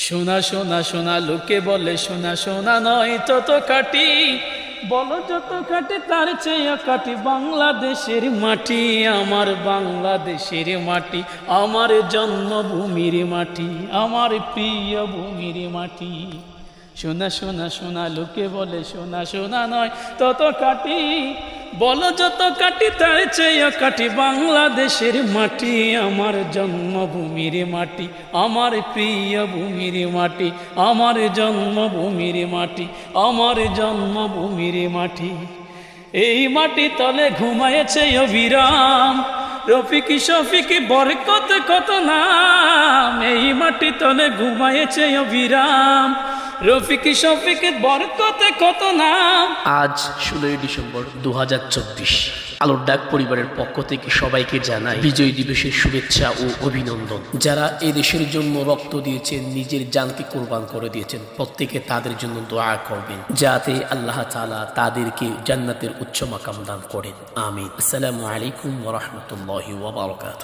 সোনা সোনা সোনা লোকে বলে সোনা সোনা নয় তত কাটি, বলো যত কাটে তার চেয়ে কাটি বাংলাদেশের মাটি, আমার বাংলাদেশের মাটি, আমার জন্মভূমির মাটি, আমার প্রিয় ভূমির মাটি। সোনা সোনা সোনা লোকে বলে সোনা সোনা নয় তত কাটি, বলো যত কাটি তার চেয়ে কাটি বাংলাদেশের মাটি, আমার জন্মভূমির মাটি, আমার প্রিয় ভূমির মাটি, আমার জন্মভূমির মাটি, আমার জন্মভূমির মাটি। এই মাটি তলে ঘুমায়েছে অবিরাম রফিক শফিক বরকত কত নাম, এই মাটি তলে ঘুমায়েছে অবিরাম রফিক শফিক বরকত কত নাম। আজ 16 ডিসেম্বর 2024, আলোর ডাক পরিবারের পক্ষ থেকে সবাইকে জানাই বিজয় দিবসের শুভেচ্ছা ও অভিনন্দন। যারা এই দেশের জন্য রক্ত দিয়েছেন, নিজের জানকে কোরবান করে দিয়েছেন, প্রত্যেকে তাদের জন্য দোয়া করবেন যাতে আল্লাহ তাআলা তাদেরকে জান্নাতের উচ্চ মাকাম দান করেন। আমিন। আসসালামু আলাইকুম ওয়া রাহমাতুল্লাহি ওয়া বারাকাতুহু।